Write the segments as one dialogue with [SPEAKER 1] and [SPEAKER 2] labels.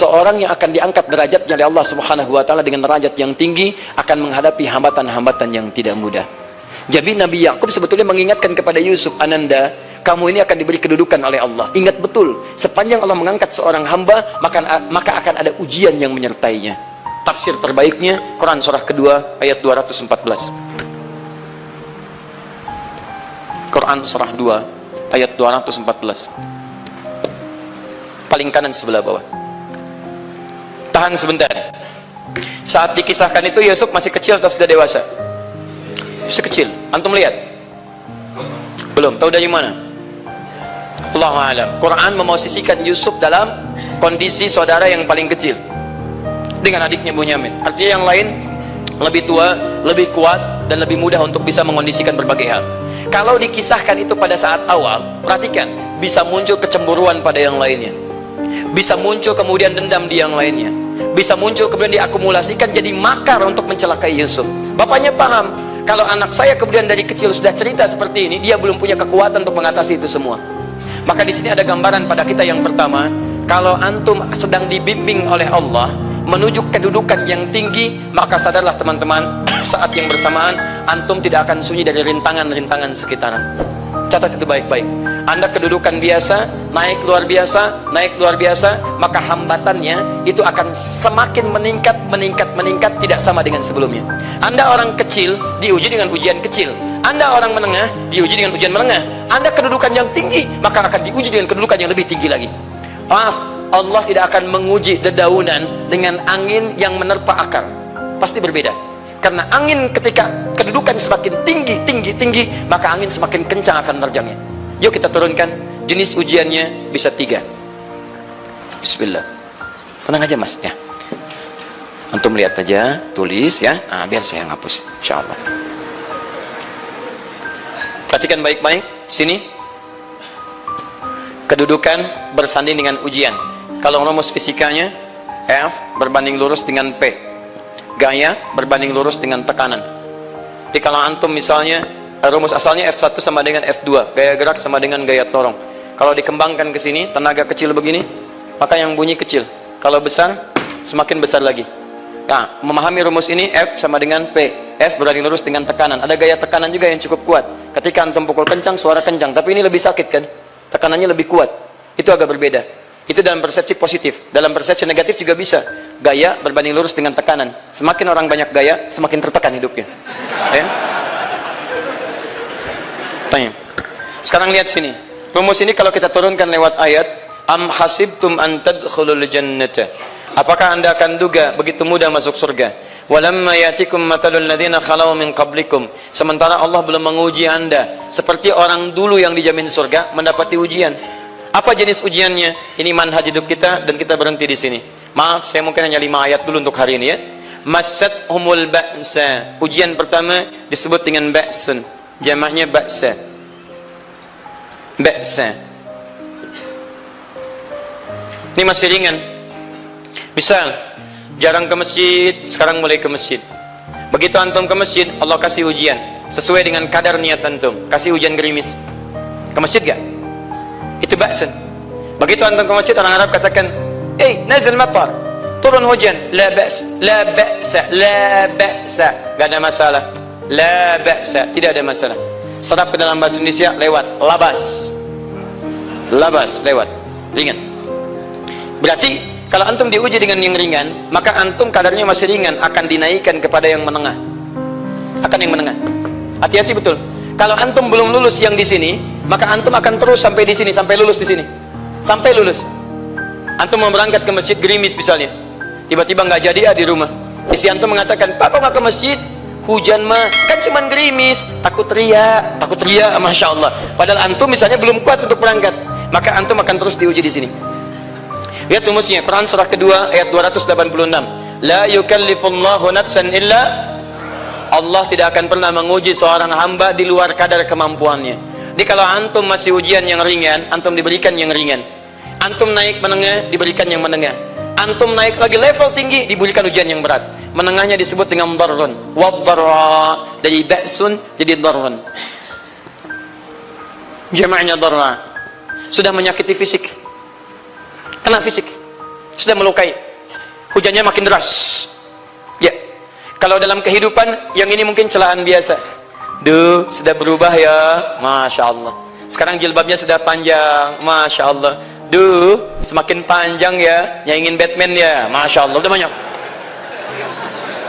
[SPEAKER 1] seorang yang akan diangkat derajatnya oleh Allah Subhanahu wa taala dengan derajat yang tinggi akan menghadapi hambatan-hambatan yang tidak mudah. Jadi Nabi Yakub sebetulnya mengingatkan kepada Yusuf, Ananda, kamu ini akan diberi kedudukan oleh Allah. Ingat betul, sepanjang Allah mengangkat seorang hamba, maka akan ada ujian yang menyertainya. Tafsir terbaiknya Quran surah kedua ayat 214. Quran surah 2 ayat 214. Paling kanan sebelah bawah. Tahan sebentar. Saat dikisahkan itu Yusuf masih kecil atau sudah dewasa? Masih kecil. Antum lihat? Belum. Tahu dari mana? Allahu a'lam. Quran memosisikan Yusuf dalam kondisi saudara yang paling kecil dengan adiknya Bunyamin. Artinya yang lain lebih tua, lebih kuat, dan lebih mudah untuk bisa mengondisikan berbagai hal. Kalau dikisahkan itu pada saat awal, perhatikan, bisa muncul kecemburuan pada yang lainnya, bisa muncul kemudian dendam di yang lainnya, bisa muncul kemudian diakumulasikan jadi makar untuk mencelakai Yusuf. Bapaknya paham, kalau anak saya kemudian dari kecil sudah cerita seperti ini, dia belum punya kekuatan untuk mengatasi itu semua. Maka di sini ada gambaran pada kita yang pertama, kalau antum sedang dibimbing oleh Allah menuju kedudukan yang tinggi, maka sadarlah teman-teman, saat yang bersamaan antum tidak akan sunyi dari rintangan-rintangan sekitaran. Catat itu baik-baik. Anda kedudukan biasa, naik luar biasa, maka hambatannya itu akan semakin meningkat, tidak sama dengan sebelumnya. Anda orang kecil, diuji dengan ujian kecil. Anda orang menengah, diuji dengan ujian menengah. Anda kedudukan yang tinggi, maka akan diuji dengan kedudukan yang lebih tinggi lagi. Maaf, Allah tidak akan menguji dedaunan dengan angin yang menerpa akar. Pasti berbeda. Karena angin ketika kedudukan semakin tinggi, maka angin semakin kencang akan menerjangnya. Yuk kita turunkan. Jenis ujiannya bisa 3. Bismillah. Tenang aja mas ya. Antum lihat aja, tulis ya. Nah, biar saya ngapus, insyaallah. Perhatikan baik-baik. Sini. Kedudukan bersanding dengan ujian. Kalau rumus fisikanya, F berbanding lurus dengan P. Gaya berbanding lurus dengan tekanan. Jadi kalau antum misalnya rumus asalnya F1 sama dengan F2, gaya gerak sama dengan gaya dorong. Kalau dikembangkan ke sini, tenaga kecil begini, maka yang bunyi kecil. Kalau besar, semakin besar lagi. Nah, memahami rumus ini, F sama dengan P. F berbanding lurus dengan tekanan. Ada gaya tekanan juga yang cukup kuat. Ketika antum pukul kencang, suara kencang. Tapi ini lebih sakit kan? Tekanannya lebih kuat. Itu agak berbeda. Itu dalam persepsi positif. Dalam persepsi negatif juga bisa. Gaya berbanding lurus dengan tekanan. Semakin orang banyak gaya, semakin tertekan hidupnya. Ya? Tanya. Sekarang lihat sini. Rumus ini kalau kita turunkan lewat ayat, am hasibtum an tadkhulul jannata. Apakah anda akan duga begitu mudah masuk surga? Walamma yatikum mathalul ladzina khalau min qablikum. Sementara Allah belum menguji anda seperti orang dulu yang dijamin surga mendapati ujian. Apa jenis ujiannya? Ini manhaj hidup kita dan kita berhenti di sini. Maaf, saya mungkin hanya 5 ayat dulu untuk hari ini ya. Massathumul ba'sa. Ujian pertama disebut dengan ba'sun. Jamaknya ba'sa. Ba'sa. Ini masih ringan. Misal, jarang ke masjid, sekarang mulai ke masjid. Begitu antum ke masjid, Allah kasih ujian sesuai dengan kadar niat antum. Kasih hujan gerimis. Ke masjid gak? Itu ba'sun. Begitu antum ke masjid, orang Arab katakan, nazil matar, turun hujan. La ba's, la ba'sa, la ba'sa. Gak ada masalah. La ba'sa, tidak ada masalah. Serap ke dalam bahasa Indonesia lewat labas. Labas lewat. Ringan. Berarti kalau antum diuji dengan yang ringan, maka antum kadarnya masih ringan, akan dinaikkan kepada yang menengah. Akan yang menengah. Hati-hati betul. Kalau antum belum lulus yang di sini, maka antum akan terus sampai di sini, sampai lulus di sini. Sampai lulus. Antum mau berangkat ke masjid gerimis misalnya. Tiba-tiba nggak jadi di rumah. Isi antum mengatakan, "Pak, kok nggak ke masjid? Hujan mah kan cuman gerimis, takut teriak, masya Allah." Padahal antum misalnya belum kuat untuk berangkat, maka antum akan terus diuji di sini. Lihat rumusnya, Quran surah kedua ayat 286. La yukallifullahu nafsan illa, Allah tidak akan pernah menguji seorang hamba di luar kadar kemampuannya. Jadi kalau antum masih ujian yang ringan, antum diberikan yang ringan. Antum naik menengah, diberikan yang menengah. Antum naik lagi level tinggi, diberikan ujian yang berat. Menengahnya disebut dengan darrun. Waddarra, dari ba'sun jadi darrun. Jamaknya darra. Sudah menyakiti fisik. Kena fisik. sudah melukai. Hujannya makin deras. Ya. Kalau dalam kehidupan yang ini mungkin celaan biasa. Duh, sudah berubah ya. Masya Allah. Sekarang jilbabnya sudah panjang. Masya Allah. Duh, semakin panjang ya. Nyaingin Batman ya. Masya Allah. Udah banyak.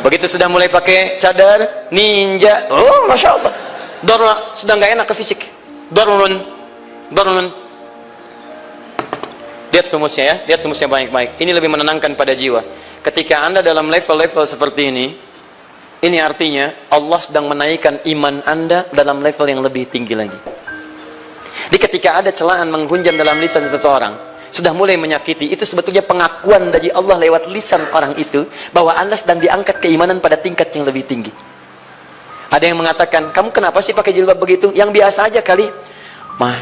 [SPEAKER 1] Begitu sudah mulai pakai cadar ninja. Oh, Masya Allah. Dorla, sudah nggak enak ke fisik. Dorlun. Lihat rumusnya ya, lihat rumusnya baik-baik. Ini lebih menenangkan pada jiwa. Ketika Anda dalam level-level seperti ini artinya Allah sedang menaikkan iman Anda dalam level yang lebih tinggi lagi. Jadi ketika ada celaan menghunjam dalam lisan seseorang, sudah mulai menyakiti, itu sebetulnya pengakuan dari Allah lewat lisan orang itu, bahwa Anda sedang diangkat keimanan pada tingkat yang lebih tinggi. Ada yang mengatakan, kamu kenapa sih pakai jilbab begitu? Yang biasa aja kali. Mah,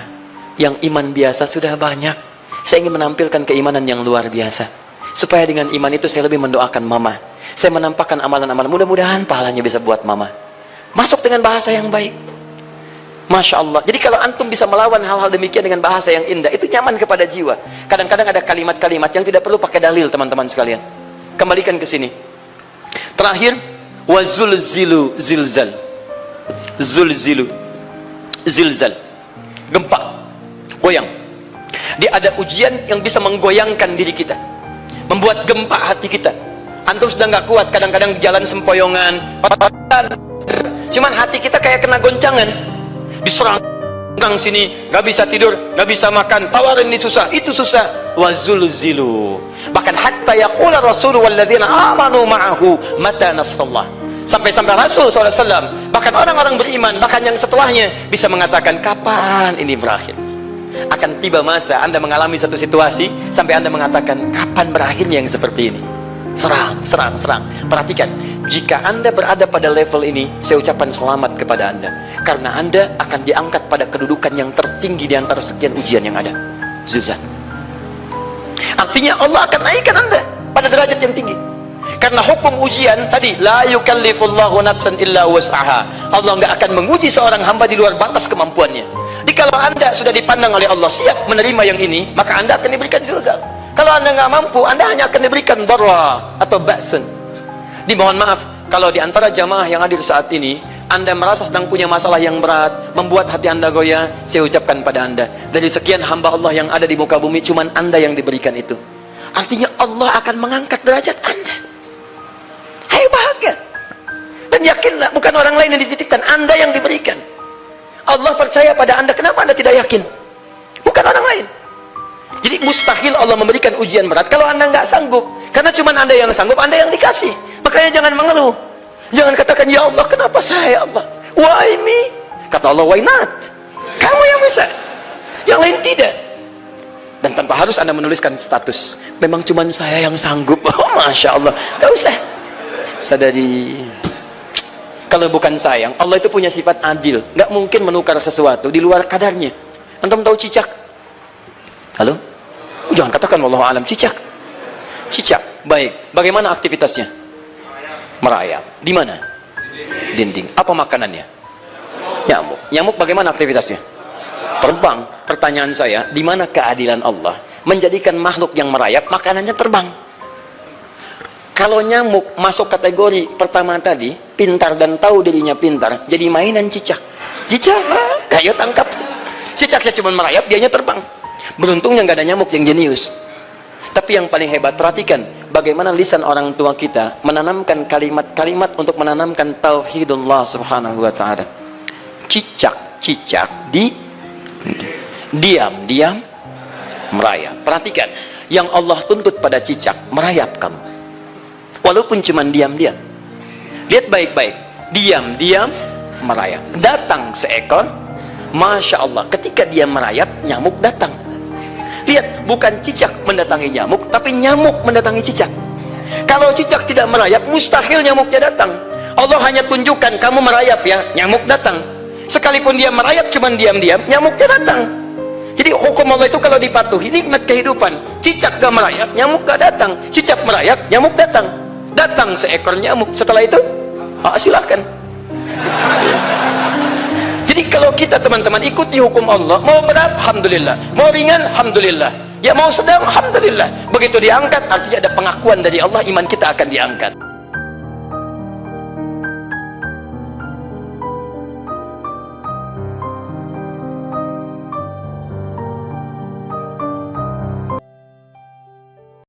[SPEAKER 1] yang iman biasa sudah banyak. Saya ingin menampilkan keimanan yang luar biasa. Supaya dengan iman itu saya lebih mendoakan mama. Saya menampakkan amalan-amalan. Mudah-mudahan pahalanya bisa buat mama. Masuk dengan bahasa yang baik. Masya Allah. Jadi kalau antum bisa melawan hal-hal demikian dengan bahasa yang indah, itu nyaman kepada jiwa. Kadang-kadang ada kalimat-kalimat yang tidak perlu pakai dalil, teman-teman sekalian. Kembalikan ke sini. Terakhir, wazulzilu zilzal. Zulzilu zilzal. Gempa. Goyang. Dia ada ujian yang bisa menggoyangkan diri kita, membuat gempa hati kita. Antum sudah nggak kuat, kadang-kadang jalan sempoyongan, cuman hati kita kayak kena goncangan, diserang sini, nggak bisa tidur, nggak bisa makan, tawarin ini susah, itu susah. Wazulzilu, bahkan hatta yaqula rasul walladzina amanu ma'ahu mata nasrullah. Sampai-sampai Rasul SAW, bahkan orang-orang beriman, bahkan yang setelahnya bisa mengatakan, kapan ini berakhir? Akan tiba masa Anda mengalami satu situasi sampai Anda mengatakan, kapan berakhirnya yang seperti ini? Serang. Perhatikan, jika Anda berada pada level ini, saya ucapkan selamat kepada Anda, karena Anda akan diangkat pada kedudukan yang tertinggi di antara sekian ujian yang ada. Zuzan. Artinya Allah akan naikkan Anda pada derajat yang tinggi. Karena hukum ujian tadi, la yukallifullahu nafsan illa wus'aha. Allah nggak akan menguji seorang hamba di luar batas kemampuannya. Jadi kalau Anda sudah dipandang oleh Allah siap menerima yang ini, maka Anda akan diberikan zilzal. Kalau Anda nggak mampu, Anda hanya akan diberikan darra atau ba'sun. Dimohon maaf kalau di antara jamaah yang hadir saat ini Anda merasa sedang punya masalah yang berat, membuat hati Anda goyah. Saya ucapkan pada Anda, dari sekian hamba Allah yang ada di muka bumi, cuman Anda yang diberikan itu. Artinya Allah akan mengangkat derajat Anda. Ayo bahagia dan yakinlah, bukan orang lain yang dititipkan, Anda yang diberikan. Allah percaya pada Anda, kenapa Anda tidak yakin? Bukan orang lain. Jadi mustahil Allah memberikan ujian berat kalau Anda nggak sanggup, karena cuma Anda yang sanggup, Anda yang dikasih. Makanya jangan mengeluh, jangan katakan, ya Allah kenapa saya, Allah, why me? Kata Allah, why not? Kamu yang bisa, yang lain tidak. Dan tanpa harus Anda menuliskan status, memang cuma saya yang sanggup. Oh Masya Allah, gak usah. Sadari, kalau bukan sayang, Allah itu punya sifat adil, nggak mungkin menukar sesuatu di luar kadarnya. Antum tahu cicak? Halo? Jangan katakan wallahu alam, cicak. Baik, bagaimana aktivitasnya? Merayap. Di mana? Dinding. Apa makanannya? Nyamuk bagaimana aktivitasnya? Terbang. Pertanyaan saya, di mana keadilan Allah menjadikan makhluk yang merayap makanannya terbang? Kalau nyamuk masuk kategori pertama tadi, pintar dan tahu dirinya pintar, jadi mainan cicak. Ayo tangkap. Cicaknya cuma merayap, dianya terbang. Beruntungnya nggak ada nyamuk yang jenius. Tapi yang paling hebat, perhatikan bagaimana lisan orang tua kita menanamkan kalimat-kalimat untuk menanamkan tauhidullah subhanahu wa ta'ala. Cicak diam merayap. Perhatikan, yang Allah tuntut pada cicak, merayap kamu. Walaupun cuma diam-diam. Lihat baik-baik, diam-diam merayap. Datang seekor, Masya Allah, ketika dia merayap, nyamuk datang. Lihat, bukan cicak mendatangi nyamuk, tapi nyamuk mendatangi cicak. Kalau cicak tidak merayap, mustahil nyamuknya datang. Allah hanya tunjukkan, kamu merayap ya, nyamuk datang. Sekalipun dia merayap cuma diam-diam, nyamuknya datang. Jadi hukum Allah itu kalau dipatuhi, nikmat kehidupan. Cicak gak merayap, nyamuk gak datang. Cicak merayap, nyamuk datang. Datang seekor nyamuk, setelah itu silahkan. Jadi kalau kita teman-teman ikuti hukum Allah, mau berat alhamdulillah, mau ringan alhamdulillah, Ya mau sedang, alhamdulillah. Begitu diangkat, artinya ada pengakuan dari Allah, iman kita akan diangkat.